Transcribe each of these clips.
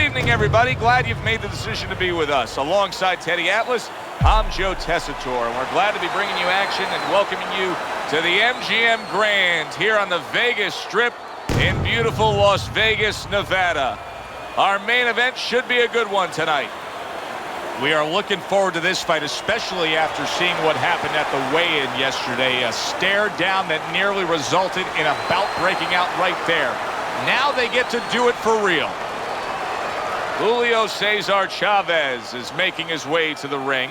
evening, everybody. Glad you've made the decision to be with us. Alongside Teddy Atlas, I'm Joe Tessitore, and we're glad to be bringing you action and welcoming you to the MGM Grand here on the Vegas Strip in beautiful Las Vegas, Nevada. Our main event should be a good one tonight. We are looking forward to this fight, especially after seeing what happened at the weigh-in yesterday. A stare down that nearly resulted in a bout breaking out right there. Now they get to do it for real. Julio Cesar Chavez is making his way to the ring.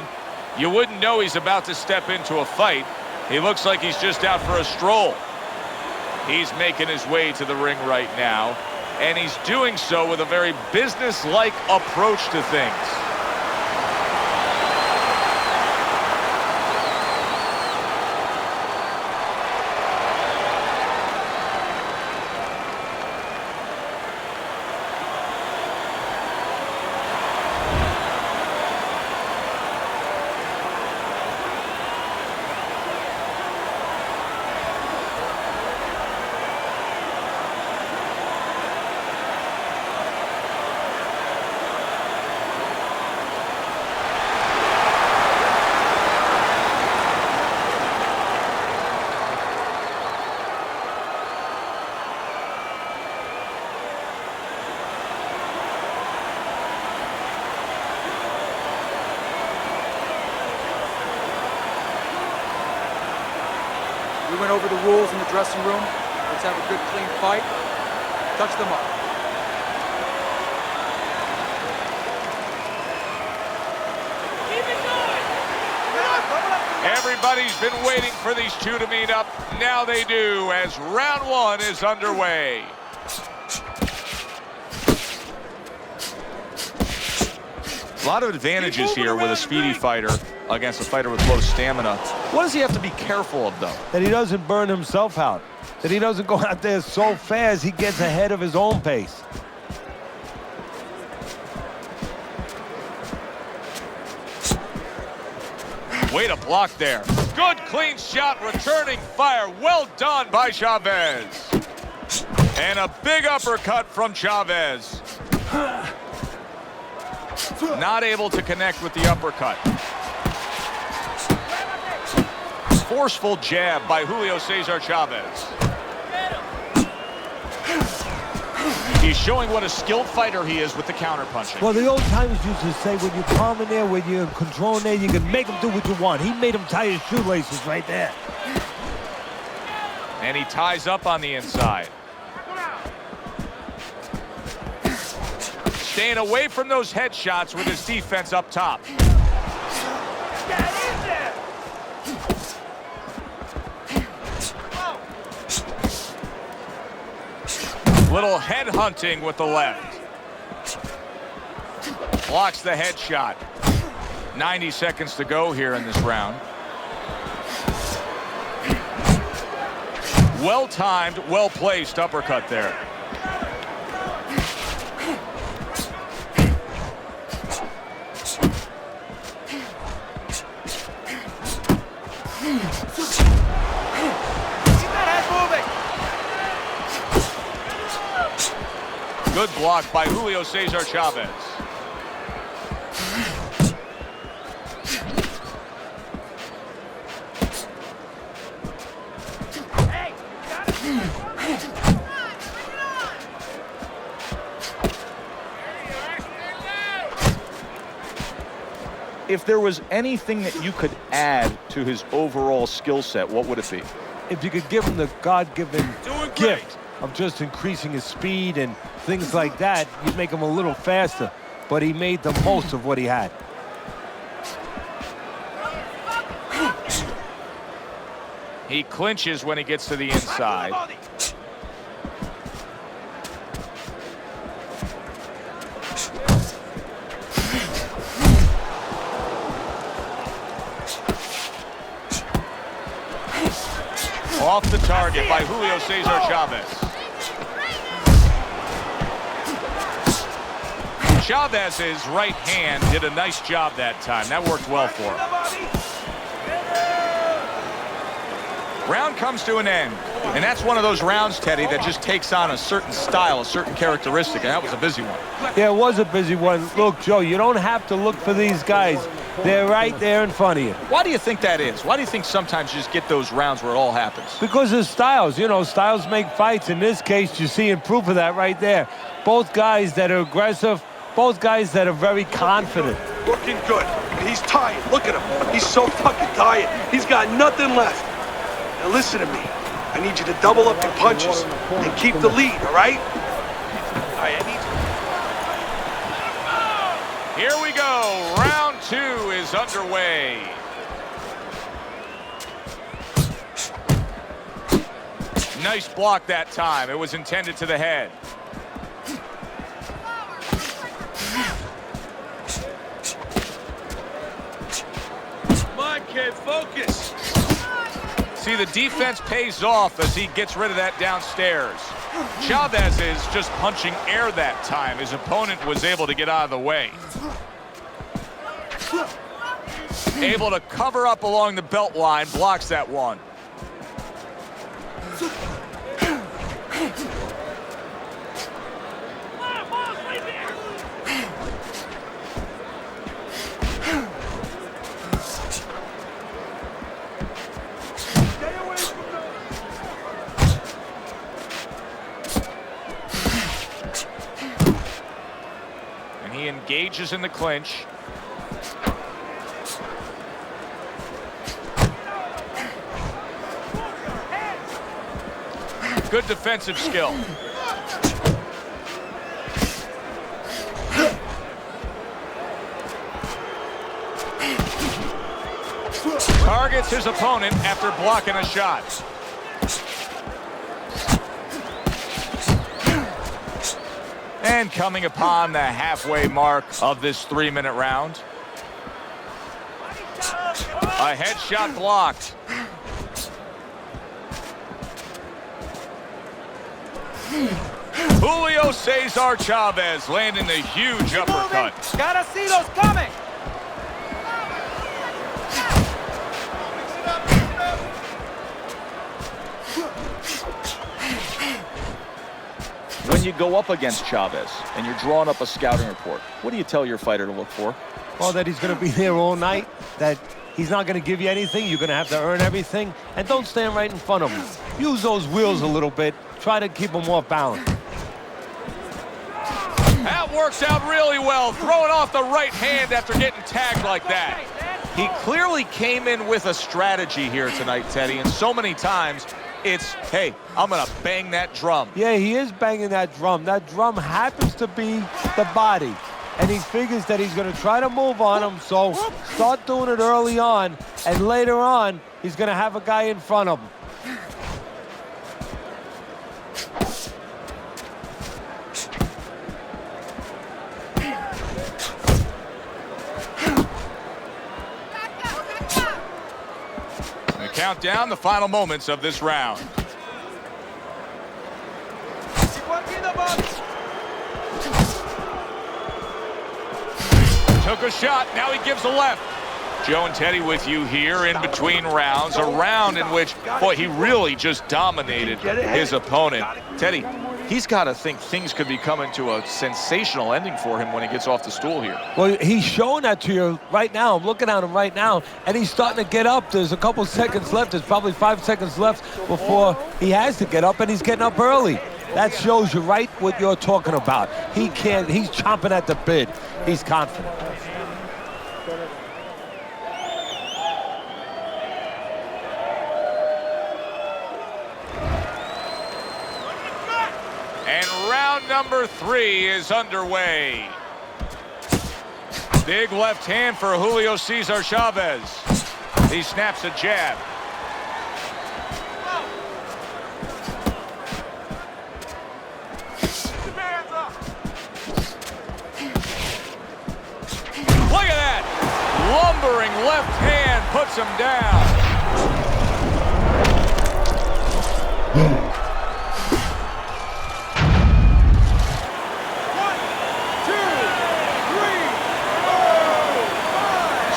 You wouldn't know he's about to step into a fight. He looks like he's just out for a stroll. He's making his way to the ring right now, and he's doing so with a very business-like approach to things. We went over the rules in the dressing room. Let's have a good, clean fight. Touch them up. Keep it going! Everybody's been waiting for these two to meet up. Now they do, as round one is underway. A lot of advantages here with a speedy fighter against a fighter with low stamina. What does he have to be careful of, though? That he doesn't burn himself out. That he doesn't go out there so fast he gets ahead of his own pace. Way to block there. Good, clean shot, returning fire. Well done by Chavez. And a big uppercut from Chavez. Not able to connect with the uppercut. Forceful jab by Julio Cesar Chavez. He's showing what a skilled fighter he is with the counterpunching. Well, the old timers used to say when you're calm in there, when you're in control in there, you can make him do what you want. He made him tie his shoelaces right there. And he ties up on the inside. Staying away from those headshots with his defense up top. Little head hunting with the left. Blocks the headshot. 90 seconds to go here in this round. Well-timed, well-placed uppercut there. Good block by Julio Cesar Chavez. Hey, got it. If there was anything that you could add to his overall skill set, what would it be? If you could give him the God-given gift of just increasing his speed and things like that, you'd make him a little faster. But he made the most of what he had. He clinches when he gets to the inside. Off the target by Julio Cesar Chavez. Chavez's right hand did a nice job that time. That worked well for him. Round comes to an end. And that's one of those rounds, Teddy, that just takes on a certain style, a certain characteristic, and that was a busy one. Yeah, it was a busy one. Look, Joe, you don't have to look for these guys. They're right there in front of you. Why do you think that is? Why do you think sometimes you just get those rounds where it all happens? Because of styles. You know, styles make fights. In this case, you're seeing proof of that right there. Both guys that are aggressive, both guys that are very confident. Looking good. He's tired. Look at him. He's so fucking tired. He's got nothing left. Now listen to me. I need you to double up your punches and keep the lead, all right? All right, I need you. Here we go. Round 2 is underway. Nice block that time. It was intended to the head. Come on, kid, focus. See, the defense pays off as he gets rid of that downstairs. Chavez is just punching air that time. His opponent was able to get out of the way. Able to cover up along the belt line, blocks that one. And he engages in the clinch. Good defensive skill. Targets his opponent after blocking a shot. And coming upon the halfway mark of this 3-minute round. A headshot blocked. Julio Cesar Chavez landing the huge uppercut. Gotta see those coming. When you go up against Chavez and you're drawing up a scouting report, what do you tell your fighter to look for? Well, that he's going to be there all night, that he's not going to give you anything. You're going to have to earn everything. And don't stand right in front of him. Use those wheels a little bit. Try to keep him off balance. That works out really well, throwing off the right hand after getting tagged like that. He clearly came in with a strategy here tonight, Teddy, and so many times it's, hey, I'm going to bang that drum. Yeah, he is banging that drum. That drum happens to be the body. And he figures that he's going to try to move on him, so start doing it early on, and later on, he's going to have a guy in front of him. Count down the final moments of this round. Took a shot, now he gives a left. Joe and Teddy with you here in between rounds, a round in which, boy, he really just dominated his opponent. Teddy, he's got to think things could be coming to a sensational ending for him when he gets off the stool here. Well, he's showing that to you right now. I'm looking at him right now, and he's starting to get up. There's a couple seconds left. There's probably 5 seconds left before he has to get up, and he's getting up early. That shows you right what you're talking about. He's chomping at the bit. He's confident. And round number 3 is underway. Big left hand for Julio Cesar Chavez. He snaps a jab. Look at that! Lumbering left hand puts him down.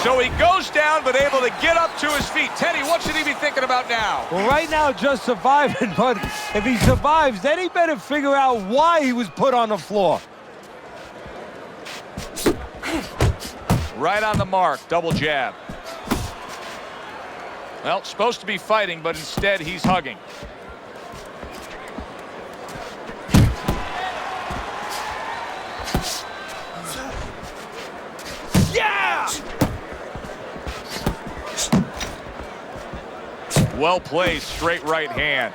So he goes down, but able to get up to his feet. Teddy, what should he be thinking about now? Well, right now, just surviving, but if he survives, then he better figure out why he was put on the floor. Right on the mark, double jab. Well, supposed to be fighting, but instead he's hugging. Yeah! Well placed, straight right hand.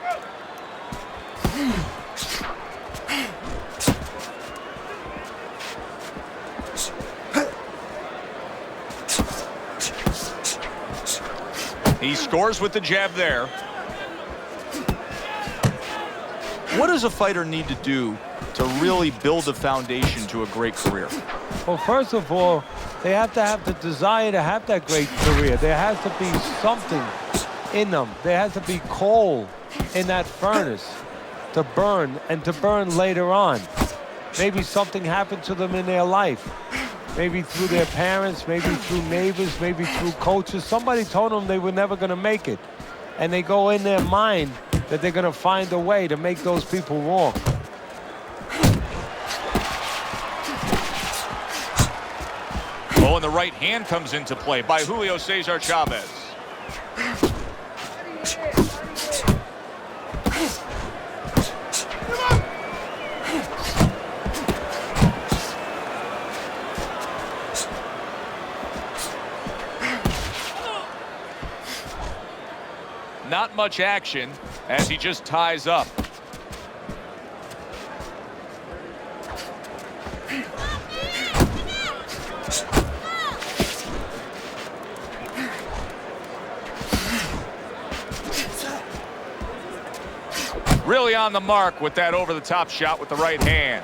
He scores with the jab there. What does a fighter need to do to really build a foundation to a great career? Well, first of all, they have to have the desire to have that great career. There has to be something in them. There has to be coal in that furnace to burn, and to burn later on. Maybe something happened to them in their life. Maybe through their parents, maybe through neighbors, maybe through coaches. Somebody told them they were never going to make it. And they go in their mind that they're going to find a way to make those people wrong. Oh, and the right hand comes into play by Julio Cesar Chavez. Not much action as he just ties up. Really on the mark with that over-the-top shot with the right hand.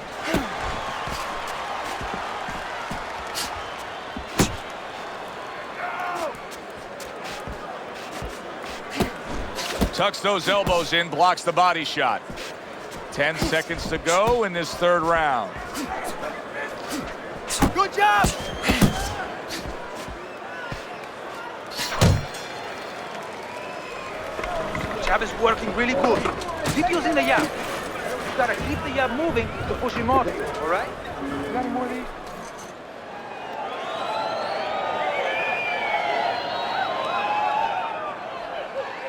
Tucks those elbows in, blocks the body shot. 10 seconds to go in this third round. Good job! Chavez working really good. Keep using the jab. You gotta keep the jab moving to push him off you, all right? You got any more of these?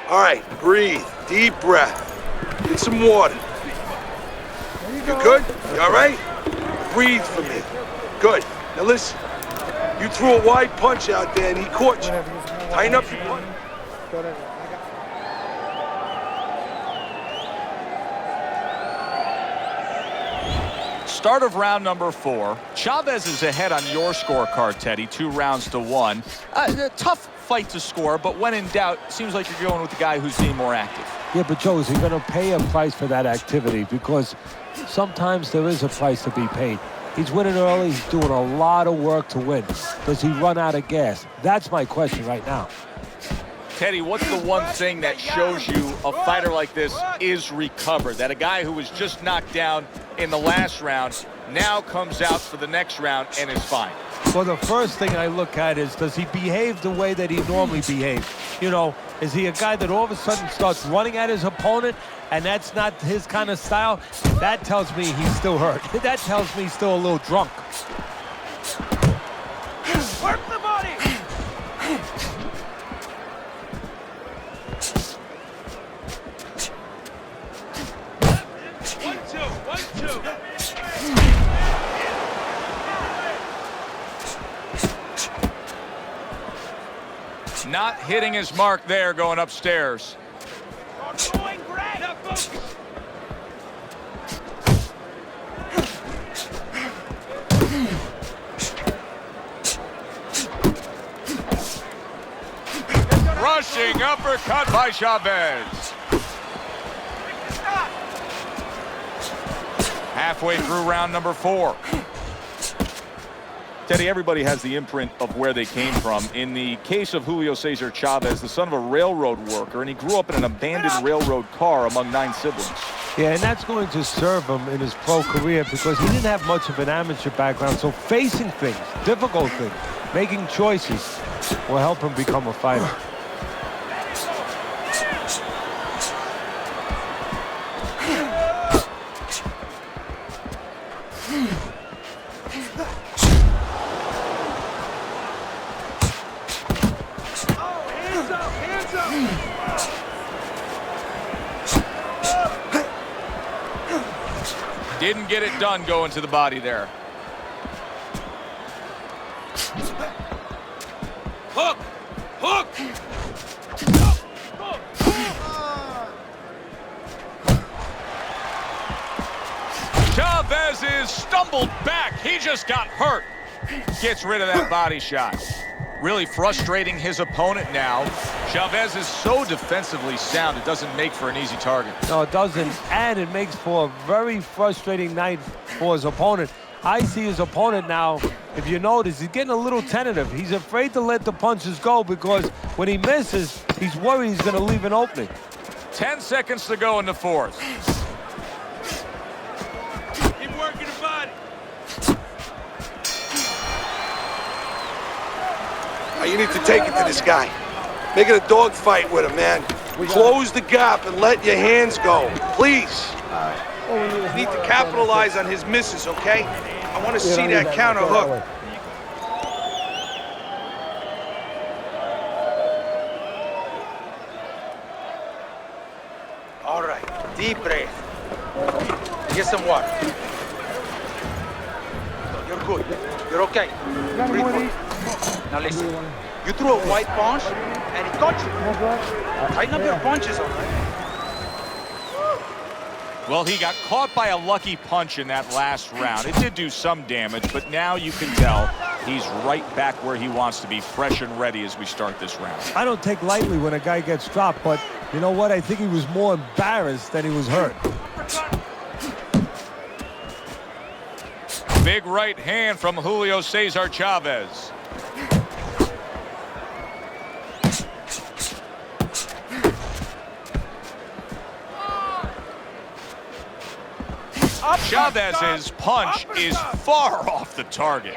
All right, breathe. Deep breath. Get some water. You good? You all right? Breathe for me. Good. Now listen. You threw a wide punch out there and he caught you. Tighten up your punch. Start of round number 4. Chavez is ahead on your scorecard, Teddy, 2 rounds to 1. A tough fight to score, but when in doubt, seems like you're going with the guy who's being more active. Yeah, but Joe, is he going to pay a price for that activity? Because sometimes there is a price to be paid. He's winning early. He's doing a lot of work to win. Does he run out of gas? That's my question right now. Teddy, what's the one thing that shows you a fighter like this is recovered? That a guy who was just knocked down in the last round now comes out for the next round and is fine? Well, the first thing I look at is, does he behave the way that he normally behaves? You know, is he a guy that all of a sudden starts running at his opponent and that's not his kind of style? That tells me he's still hurt. That tells me he's still a little drunk. Work the body! 1-2. Not hitting his mark there going upstairs. Going great! Now focus! Rushing uppercut by Chavez. Halfway through round number 4. Teddy, everybody has the imprint of where they came from. In the case of Julio Cesar Chavez, the son of a railroad worker, and he grew up in an abandoned railroad car among 9 siblings. Yeah, and that's going to serve him in his pro career because he didn't have much of an amateur background, so facing things, difficult things, Making choices will help him become a fighter. Didn't get it done going to the body there. Hook! Hook! Chavez is stumbled back. He just got hurt. Gets rid of that body shot. Really frustrating his opponent now. Chavez is so defensively sound, it doesn't make for an easy target. No, it doesn't, and it makes for a very frustrating night for his opponent. I see his opponent now, if you notice, he's getting a little tentative. He's afraid to let the punches go because when he misses, he's worried he's going to leave an opening. 10 seconds to go in the fourth. Keep working the body. Now you need to take it to this guy. Make it a dog fight with him, man. Close the gap and let your hands go, please. You need to capitalize on his misses, okay? I want to see that counter hook. All right, deep breath. Get some water. You're good. You're okay. Breathe for. Now listen. You threw a white punch, and it got you. Tighten up your punches, all right? Well, he got caught by a lucky punch in that last round. It did do some damage, but now you can tell he's right back where he wants to be, fresh and ready as we start this round. I don't take lightly when a guy gets dropped, but you know what? I think he was more embarrassed than he was hurt. Big right hand from Julio Cesar Chavez. Chavez's punch is far off the target.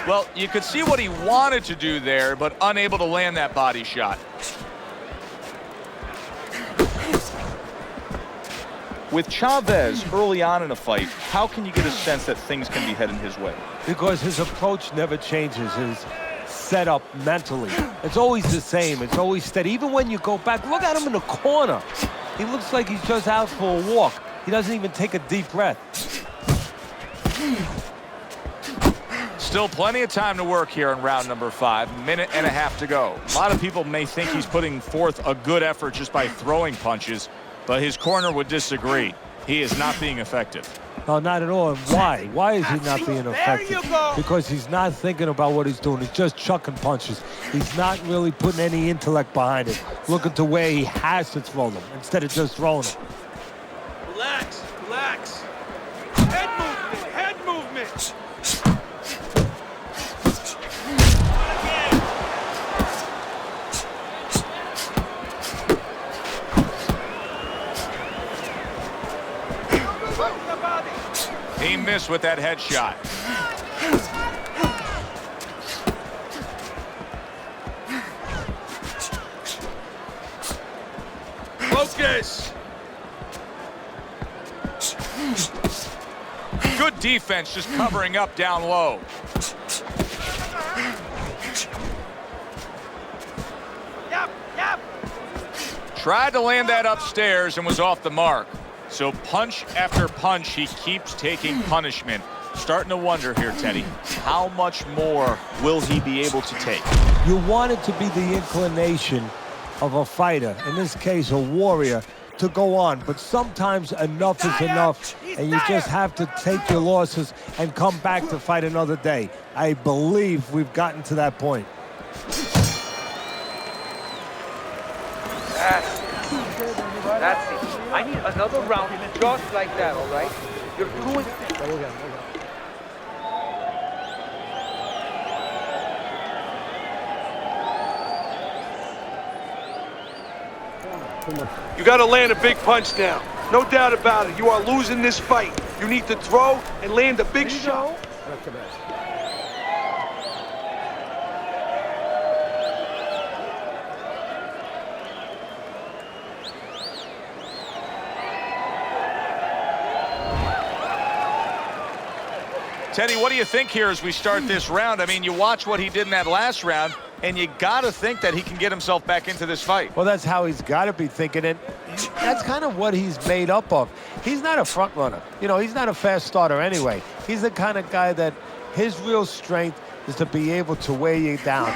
Well, you could see what he wanted to do there, but unable to land that body shot. With Chavez early on in a fight, how can you get a sense that things can be heading his way? Because his approach never changes, his setup mentally. It's always the same, it's always steady. Even when you go back, look at him in the corner. He looks like he's just out for a walk. He doesn't even take a deep breath. Still plenty of time to work here in round number 5. Minute and a half to go. A lot of people may think he's putting forth a good effort just by throwing punches, but his corner would disagree. He is not being effective. No, not at all. And why? Why is he not being effective? Because he's not thinking about what he's doing. He's just chucking punches. He's not really putting any intellect behind it, looking to where he has to throw them instead of just throwing them. Relax, relax. Head movement, head movement. He missed with that headshot. Focus. Good defense, just covering up down low. Yep. Tried to land that upstairs and was off the mark. So punch after punch, he keeps taking punishment. Starting to wonder here, Teddy, how much more will he be able to take? You want it to be the inclination of a fighter, in this case a warrior, to go on. But sometimes enough is enough, and you just have to take your losses and come back to fight another day. I believe we've gotten to that point. That's That's it. I need another round just like that, all right? You're doing... You got to land a big punch now. No doubt about it. You are losing this fight. You need to throw and land a big shot. Teddy, what do you think here as we start this round? I mean, you watch what he did in that last round, and you got to think that he can get himself back into this fight. Well, that's how he's got to be thinking it. That's kind of what he's made up of. He's not a front runner. You know, he's not a fast starter anyway. He's the kind of guy that his real strength is to be able to weigh you down.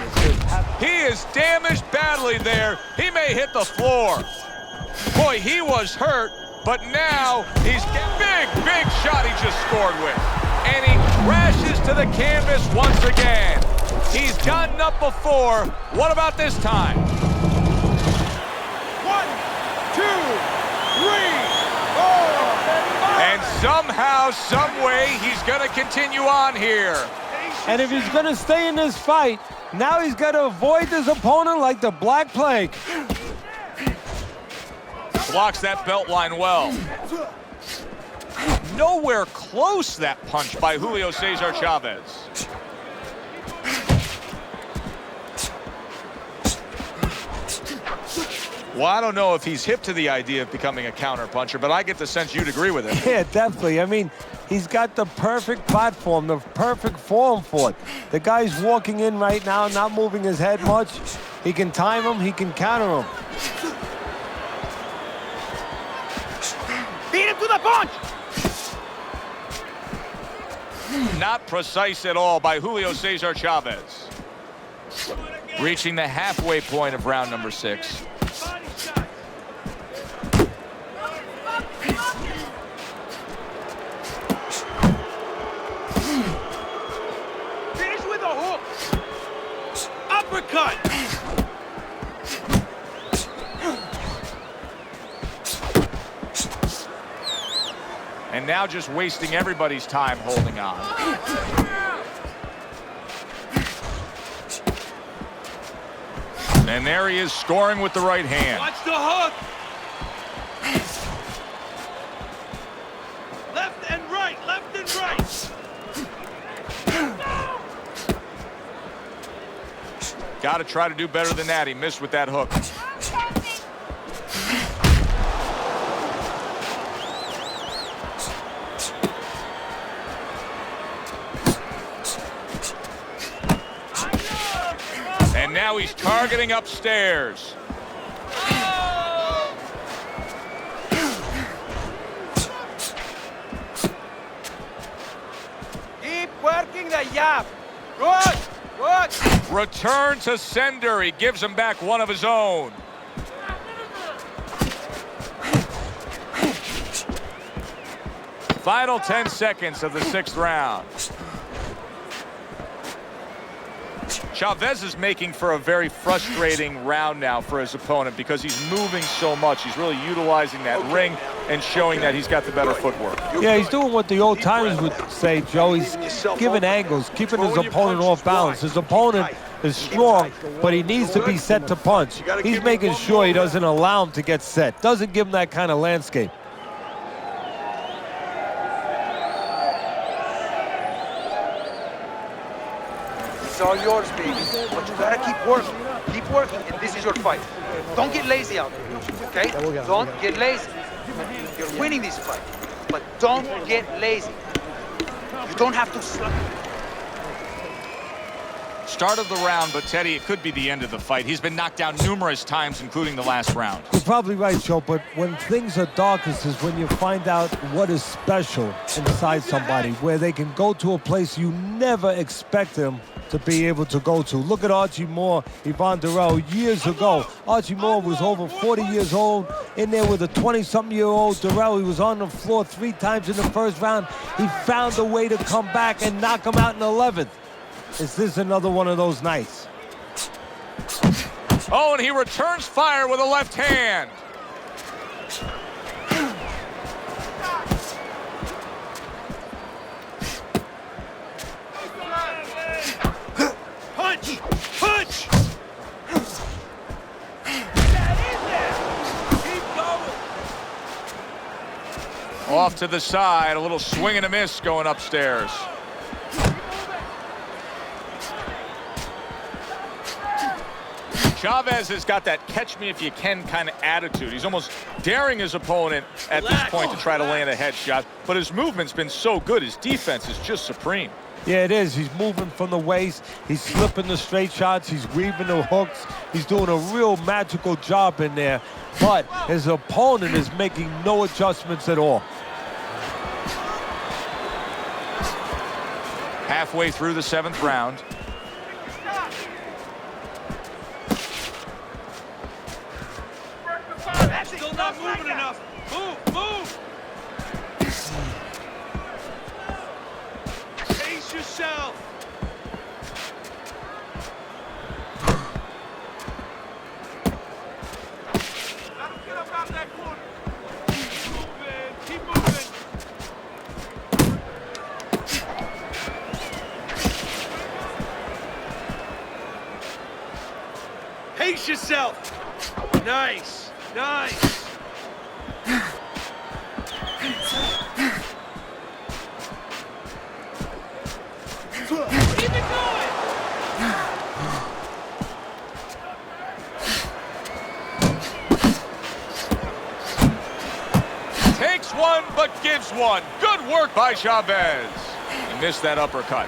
He is damaged badly there. He may hit the floor. Boy, he was hurt, but now he's big shot he just scored with. And he crashes to the canvas once again. He's gotten up before. What about this time? 1, 2, 3, 4. And somehow, some way, he's going to continue on here. And if he's going to stay in this fight, now he's got to avoid his opponent like the Black Plague. Blocks that belt line well. Nowhere close, that punch by Julio Cesar Chavez. Well, I don't know if he's hip to the idea of becoming a counter-puncher, but I get the sense you'd agree with it. Yeah, definitely. I mean, he's got the perfect platform, the perfect form for it. The guy's walking in right now, not moving his head much. He can time him, he can counter him. Beat him to the punch! Not precise at all by Julio Cesar Chavez. Reaching the halfway point of round number 6. Finish with a hook. Uppercut. And now just wasting everybody's time holding on. And there he is scoring with the right hand. Watch the hook. Left and right, left and right. Got to try to do better than that. He missed with that hook. And now he's targeting upstairs. Keep working the jab. Good, good. Return to sender. He gives him back one of his own. Final 10 seconds of the 6th round. Chavez is making for a very frustrating round now for his opponent because he's moving so much. He's really utilizing that ring and showing that he's got the better footwork. Yeah, he's doing what the old timers would say, Joe. He's giving angles, keeping his opponent off balance. His opponent is strong, but he needs to be set to punch. He's making sure he doesn't allow him to get set, doesn't give him that kind of landscape. It's all yours, baby. But you gotta keep working. Keep working, and this is your fight. Don't get lazy out there, okay? Don't get lazy. You're winning this fight, but don't get lazy. You don't have to slack. Start of the round, but Teddy, it could be the end of the fight. He's been knocked down numerous times, including the last round. You're probably right, Joe, but when things are darkest is when you find out what is special inside somebody, where they can go to a place you never expect them to be able to go to. Look at Archie Moore, Yvonne Durrell, years ago. Archie Moore was over 40 years old, in there with a 20-something-year-old Durrell. He was on the floor 3 times in the first round. He found a way to come back and knock him out in the 11th. Is this another one of those nights? Oh, and he returns fire with a left hand. Punch! Punch! Off to the side, a little swing and a miss going upstairs. Chavez has got that catch-me-if-you-can kind of attitude. He's almost daring his opponent at this point to try to land a headshot, but his movement's been so good. His defense is just supreme. Yeah, it is. He's moving from the waist. He's slipping the straight shots. He's weaving the hooks. He's doing a real magical job in there, but his opponent is making no adjustments at all. Halfway through the 7th round. Still not moving enough. Move, move. Pace yourself. Let him get up out that corner. Keep moving, keep moving. Pace yourself. Nice, nice. Keep it going. Takes one, but gives one. Good work by Chavez. He missed that uppercut.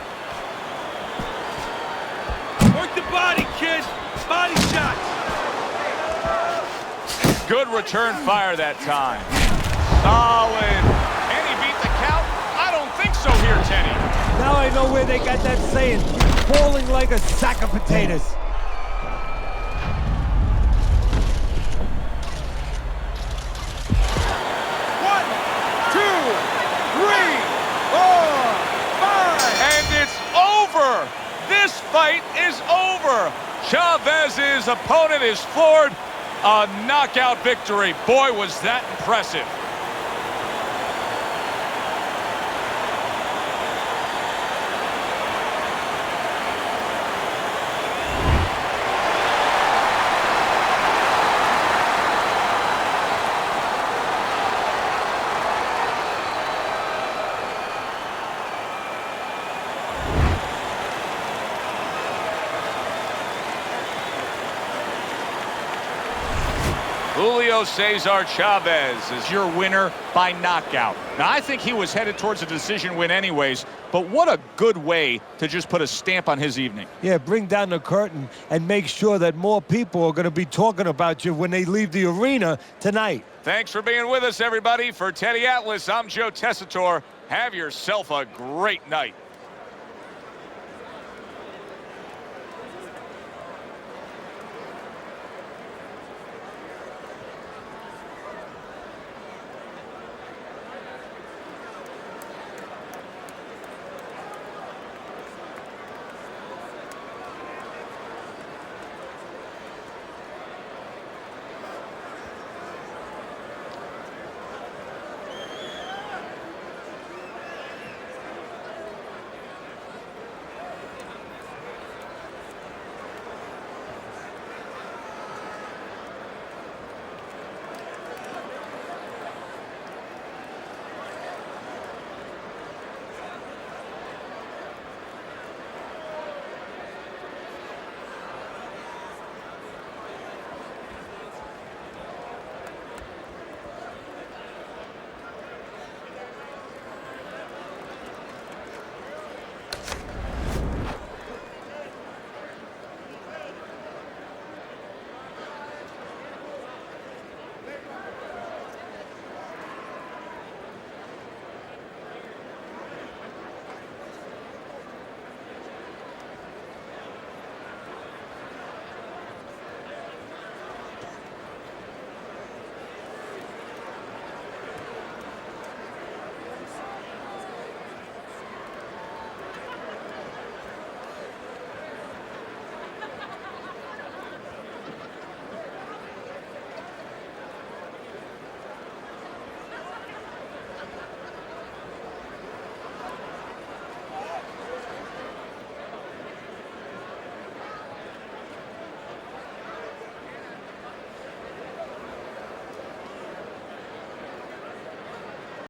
Work the body, kid. Body shots. Good return fire that time. Solid. And he beat the count? I don't think so here, Teddy. Now I know where they got that saying, falling like a sack of potatoes. One, two, three, four, five. And it's over. This fight is over. Chavez's opponent is floored. A knockout victory. Boy, was that impressive. Julio Cesar Chavez is your winner by knockout. Now, I think he was headed towards a decision win anyways, but what a good way to just put a stamp on his evening. Yeah, bring down the curtain and make sure that more people are going to be talking about you when they leave the arena tonight. Thanks for being with us, everybody. For Teddy Atlas, I'm Joe Tessitore. Have yourself a great night.